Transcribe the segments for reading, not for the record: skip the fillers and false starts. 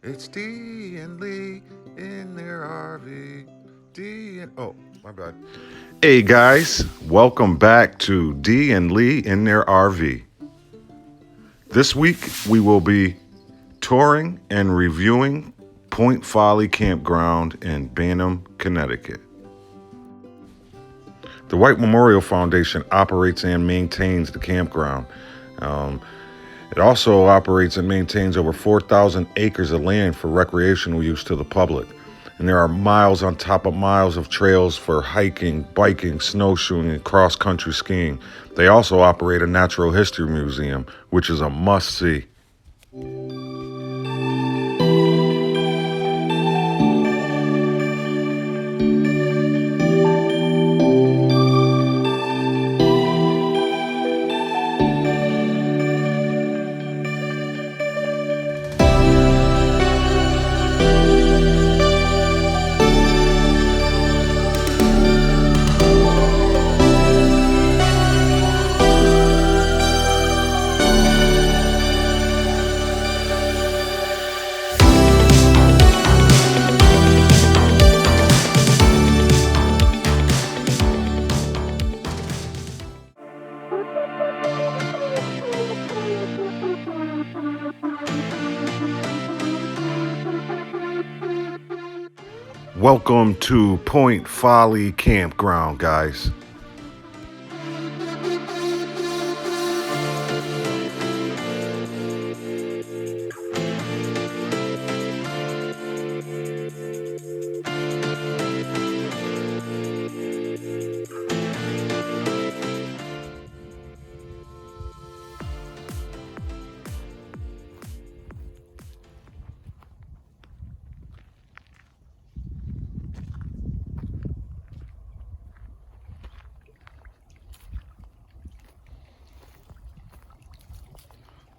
It's Dee and Lee in their RV. Oh, my bad. Hey guys, welcome back to Dee and Lee in their RV. This week we will be touring and reviewing Point Folly Campground in Bantam, Connecticut. The White Memorial Foundation operates and maintains the campground. It also operates and maintains over 4,000 acres of land for recreational use to the public. And there are miles on top of miles of trails for hiking, biking, snowshoeing, and cross-country skiing. They also operate a natural history museum, which is a must-see. Welcome to Point Folly Campground, guys.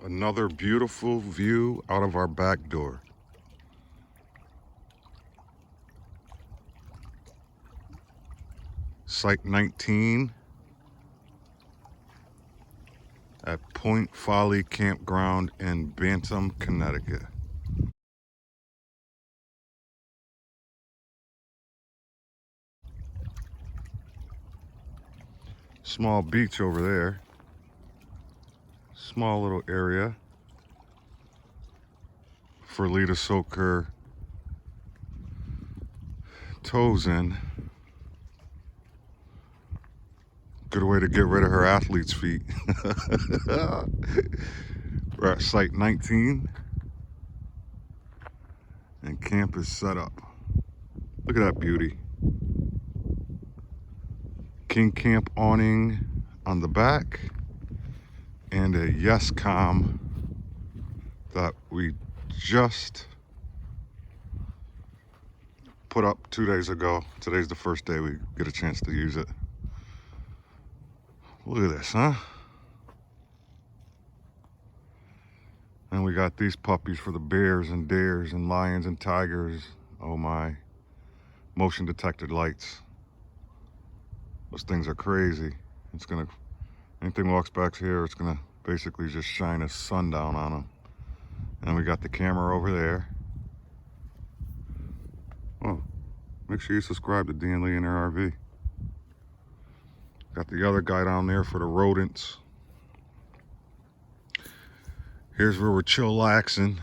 Another beautiful view out of our back door. Site 19 at Point Folly Campground in Bantam, Connecticut. Small beach over there. Small little area for Lee to soak her toes in. Good way to get rid of her athlete's feet. We're at site 19 and camp is set up. Look at that beauty. King Camp awning on the back and a YesCom that we just put up 2 days ago. Today's the first day we get a chance to use it. Look at this, huh? And we got these puppies for the bears and dares and lions and tigers. Oh my. Motion detected lights. Those things are crazy. It's gonna, anything walks back here, it's gonna basically just shine a sundown on them. And we got the camera over there. Oh, make sure you subscribe to Dee and Lee in their RV. Got the other guy down there for the rodents. Here's where we're chillaxing.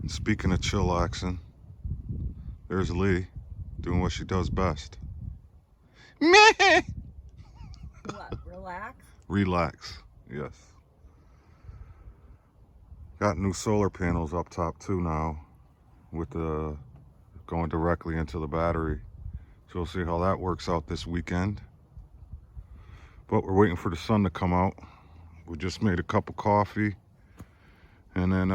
And speaking of chillaxing, there's Lee doing what she does best. Meh! What, relax? Relax, yes. Got new solar panels up top too now, with the going directly into the battery. So we'll see how that works out this weekend. But we're waiting for the sun to come out. We just made a cup of coffee, and then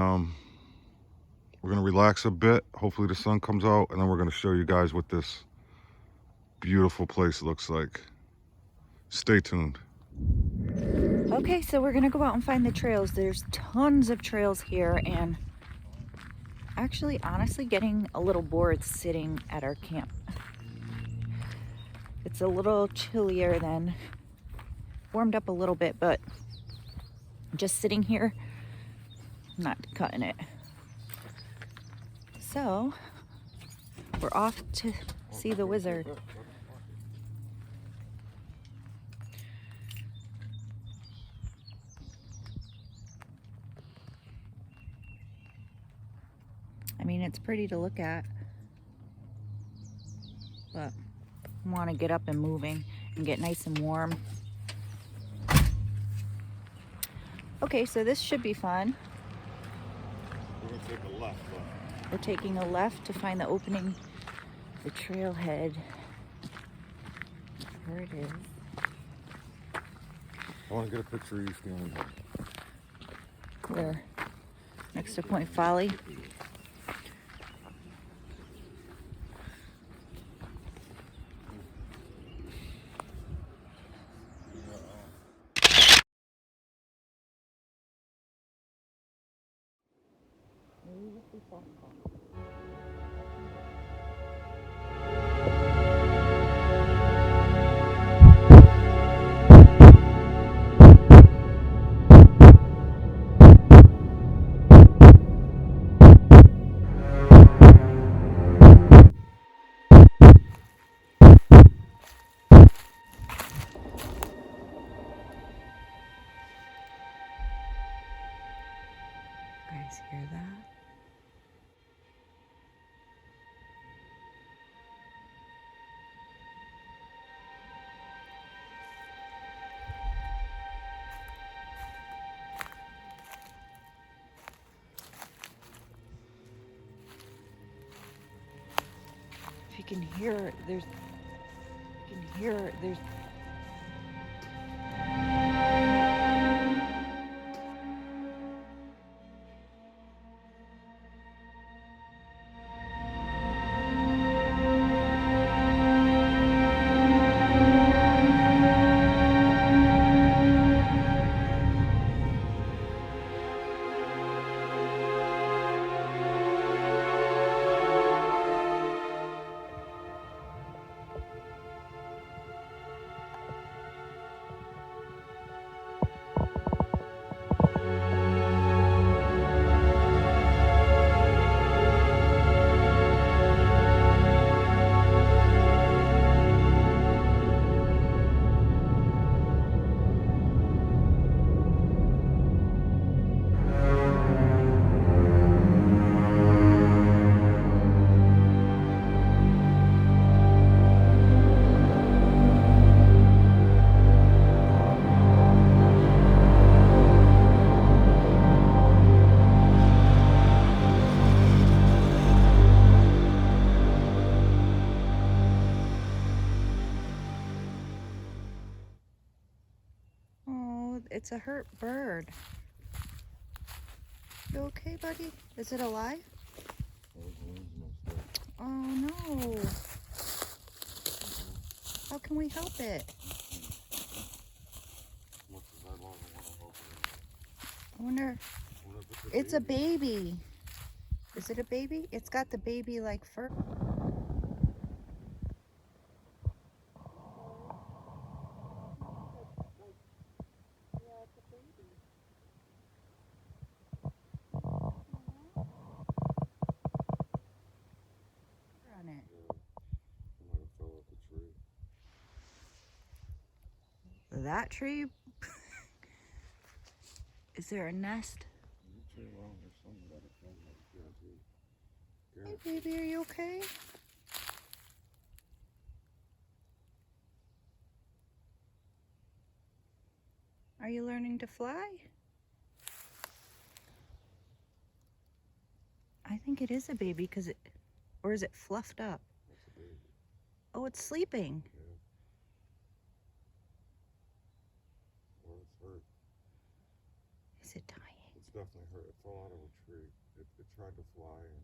we're gonna relax a bit. Hopefully the sun comes out, and then we're gonna show you guys what this beautiful place looks like. Stay tuned. Okay, so we're gonna go out and find the trails. There's tons of trails here, and actually, honestly, getting a little bored sitting at our camp. It's a little chillier than, warmed up a little bit, but just sitting here not cutting it. So we're off to see the wizard. I mean, it's pretty to look at, but I want to get up and moving and get nice and warm. Okay, so this should be fun. We're gonna take a left. We're taking a left to find the opening, the trailhead. There it is. I want to get a picture of you standing there. We're next to Point Folly. You guys hear that? If you can hear it, there's. You can hear it, there's. Oh, it's a hurt bird. You okay, buddy? Is it alive? Oh no. How can we help it? I wonder. It's a baby. Is it a baby? It's got the baby like fur. On it. That tree? Is there a nest? Hey baby, are you okay? Are you learning to fly? I think it is a baby because it, or is it fluffed up? Oh, it's sleeping. Or it's hurt. Is it dying? It's definitely hurt. It fell out of a tree. It tried to fly and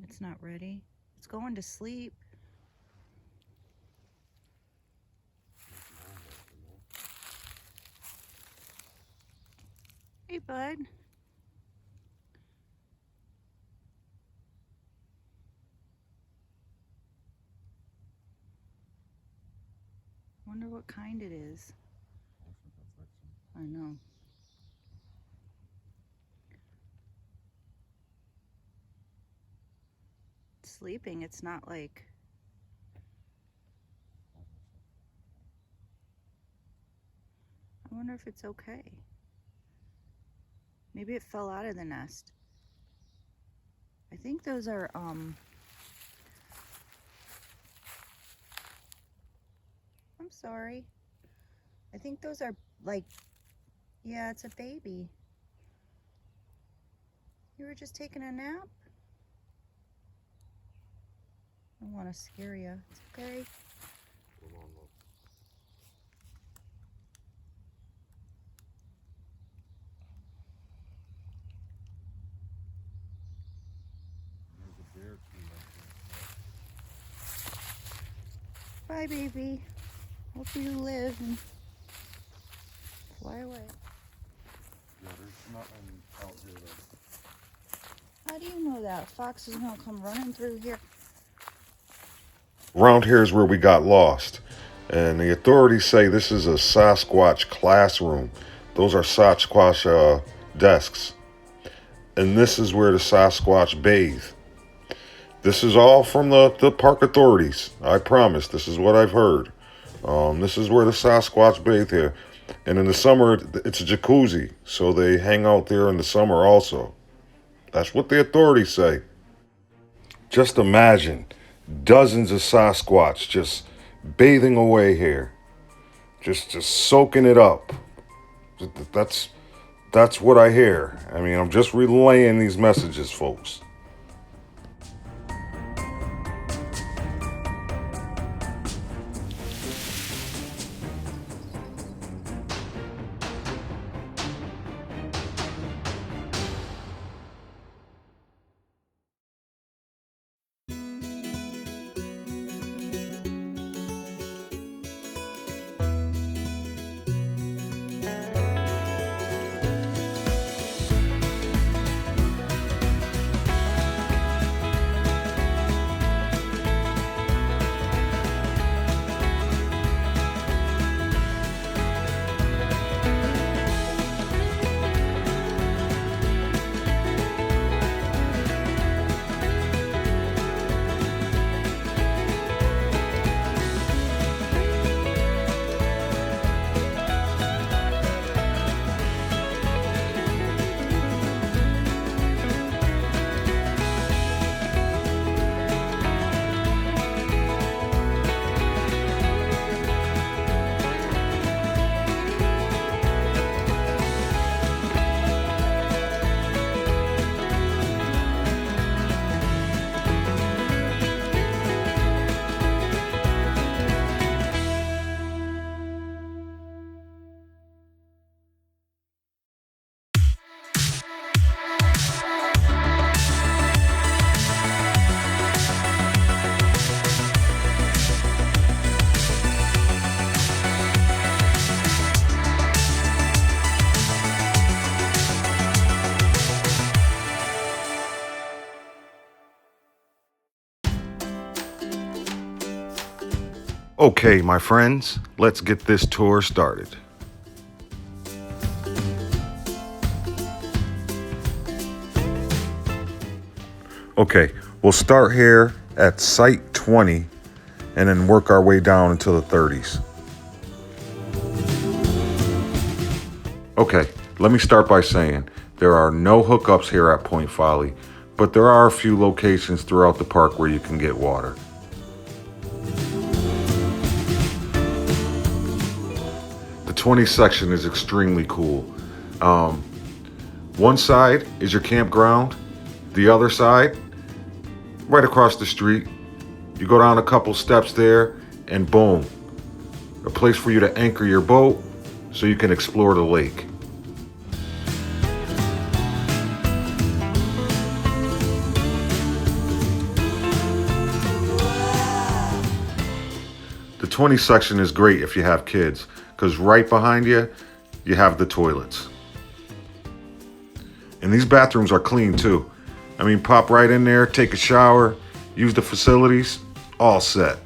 It's not ready. It's going to sleep. Hey, bud. Wonder what kind it is. I know. sleeping. It's not like... I wonder if it's okay. Maybe it fell out of the nest. I think those are, I'm sorry. I think those are like, yeah, it's a baby. You were just taking a nap? I don't want to scare you. It's okay. Bye, baby. Hope you live and fly away. Yeah, there's nothing out here though. How do you know that? A fox is gonna come running through here. Around here is where we got lost. And the authorities say this is a Sasquatch classroom. Those are Sasquatch desks. And this is where the Sasquatch bathe. This is all from the park authorities. I promise. This is what I've heard. This is where the Sasquatch bathe here. And in the summer, it's a jacuzzi. So they hang out there in the summer also. That's what the authorities say. Just imagine dozens of Sasquatch just bathing away here. Just soaking it up. That's what I hear. I mean, I'm just relaying these messages, folks. Okay, my friends, let's get this tour started. Okay, we'll start here at Site 20 and then work our way down into the 30s. Okay, let me start by saying there are no hookups here at Point Folly, but there are a few locations throughout the park where you can get water. The 20 section is extremely cool. One side is your campground. The other side, right across the street, you go down a couple steps there and boom, a place for you to anchor your boat so you can explore the lake. The 20 section is great if you have kids, because right behind you, you have the toilets. And these bathrooms are clean too. I mean, pop right in there, take a shower, use the facilities, all set.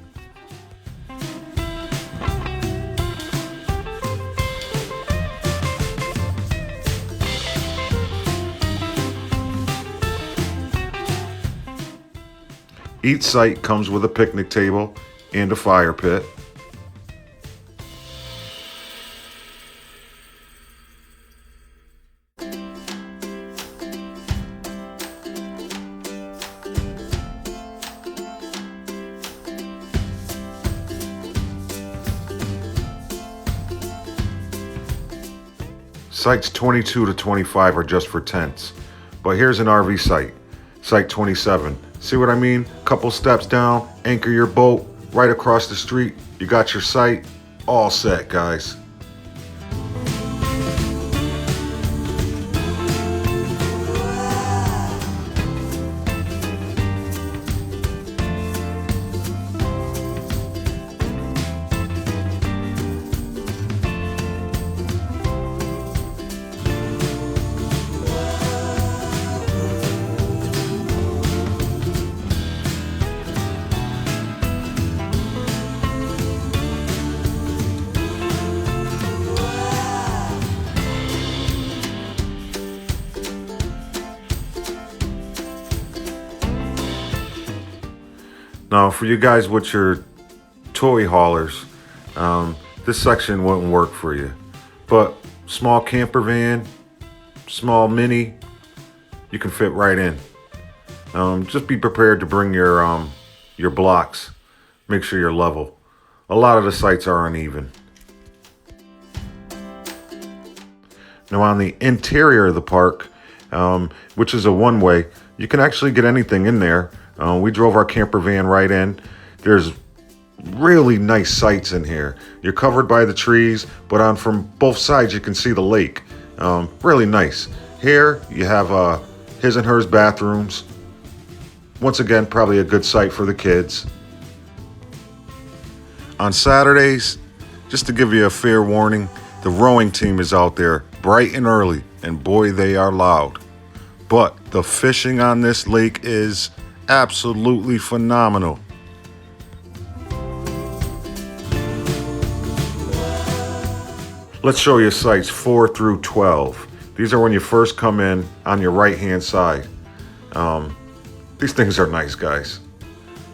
Each site comes with a picnic table and a fire pit. Sites 22 to 25 are just for tents. But here's an RV site, Site 27. See what I mean? Couple steps down, anchor your boat, right across the street. You got your site, all set, guys. Now, for you guys with your toy haulers, this section wouldn't work for you. But small camper van, small mini, you can fit right in. Just be prepared to bring your blocks. Make sure you're level. A lot of the sites are uneven. Now, on the interior of the park, which is a one-way, you can actually get anything in there. We drove our camper van right in. There's really nice sights in here. You're covered by the trees, but from both sides you can see the lake. Really nice. Here you have his and hers bathrooms. Once again, probably a good site for the kids. On Saturdays, just to give you a fair warning, the rowing team is out there bright and early, and boy, they are loud. But the fishing on this lake is absolutely phenomenal. Let's show you sites 4 through 12. These are when you first come in on your right hand side. These things are nice, guys.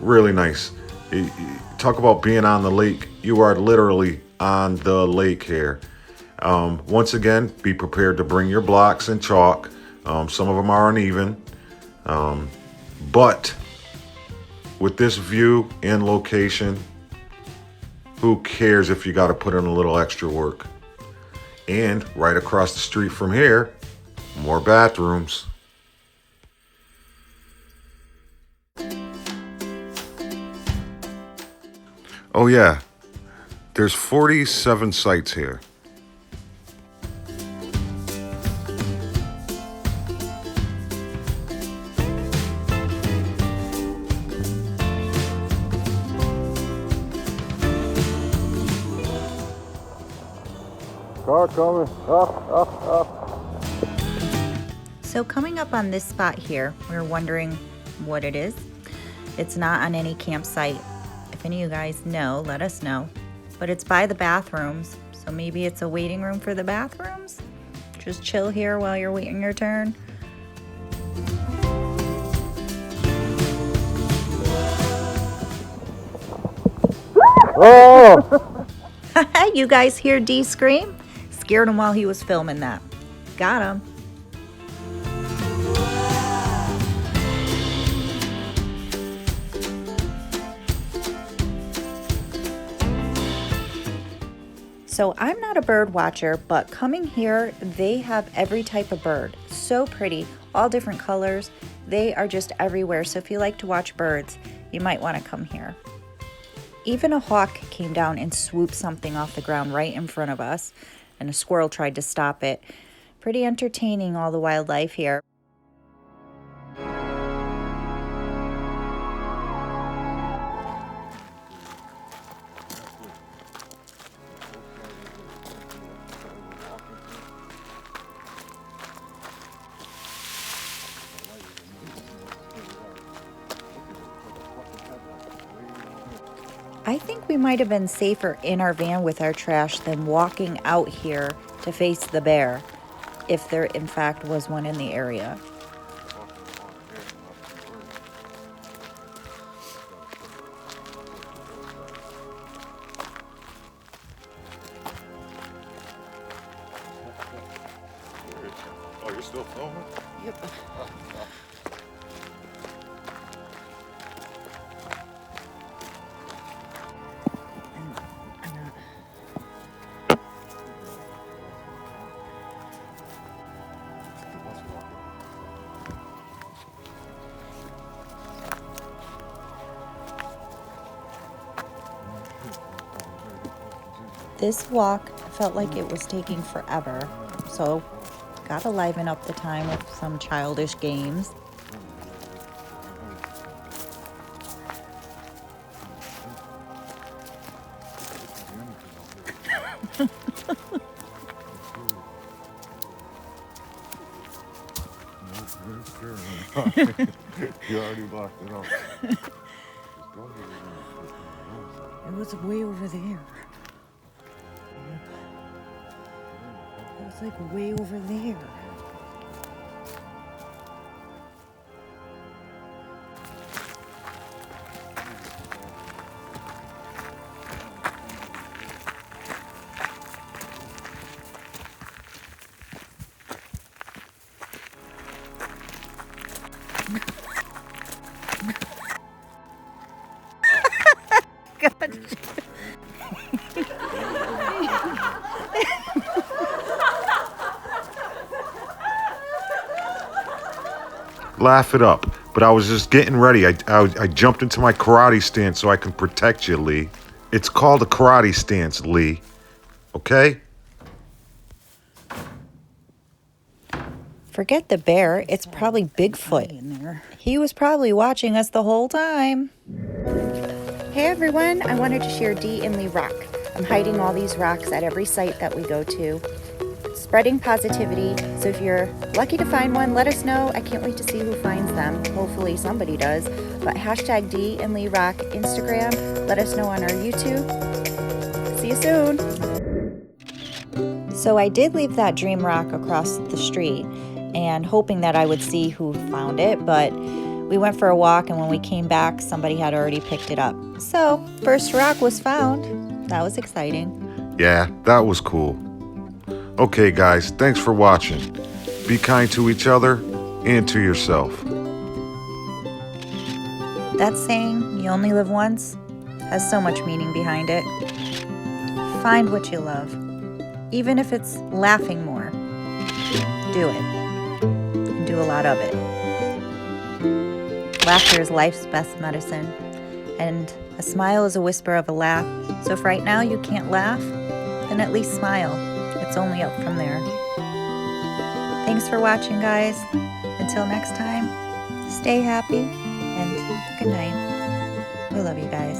Really nice. You talk about being on the lake. You are literally on the lake here. Once again, be prepared to bring your blocks and chalk. Some of them are uneven. But with this view and location, who cares if you got to put in a little extra work? And right across the street from here, more bathrooms. Oh yeah, there's 47 sites here. Car coming, up. So coming up on this spot here, we were wondering what it is. It's not on any campsite. If any of you guys know, let us know. But it's by the bathrooms, so maybe it's a waiting room for the bathrooms? Just chill here while you're waiting your turn. Oh! You guys hear Dee scream? Scared him while he was filming that. Got him. So I'm not a bird watcher, but coming here, they have every type of bird. So pretty, all different colors. They are just everywhere. So if you like to watch birds, you might want to come here. Even a hawk came down and swooped something off the ground right in front of us, and a squirrel tried to stop it. Pretty entertaining, all the wildlife here. I think we might have been safer in our van with our trash than walking out here to face the bear, if there in fact was one in the area. Oh, you're still filming? Yep. This walk felt like it was taking forever, so gotta liven up the time with some childish games. You already blocked it up. It was way over there. It was like way over there. God. Laugh it up. But I was just getting ready. I jumped into my karate stance so I can protect you, Lee. It's called a karate stance, Lee. Okay? Forget the bear, it's probably Bigfoot. He was probably watching us the whole time. Hey everyone, I wanted to share Dee and Lee rock. I'm hiding all these rocks at every site that we go to. Spreading positivity, so if you're lucky to find one, let us know. I can't wait to see who finds them. Hopefully somebody does. But hashtag Dee and Lee rock Instagram. Let us know on our YouTube. See you soon. So I did leave that dream rock across the street and hoping that I would see who found it, but we went for a walk and when we came back, somebody had already picked it up. So, first rock was found. That was exciting. Yeah, that was cool. Okay, guys, thanks for watching. Be kind to each other and to yourself. That saying, you only live once, has so much meaning behind it. Find what you love. Even if it's laughing more, do it. And do a lot of it. Laughter is life's best medicine. And a smile is a whisper of a laugh. So if right now you can't laugh, then at least smile. It's only up from there. Thanks for watching, guys. Until next time, stay happy and good night. We love you guys.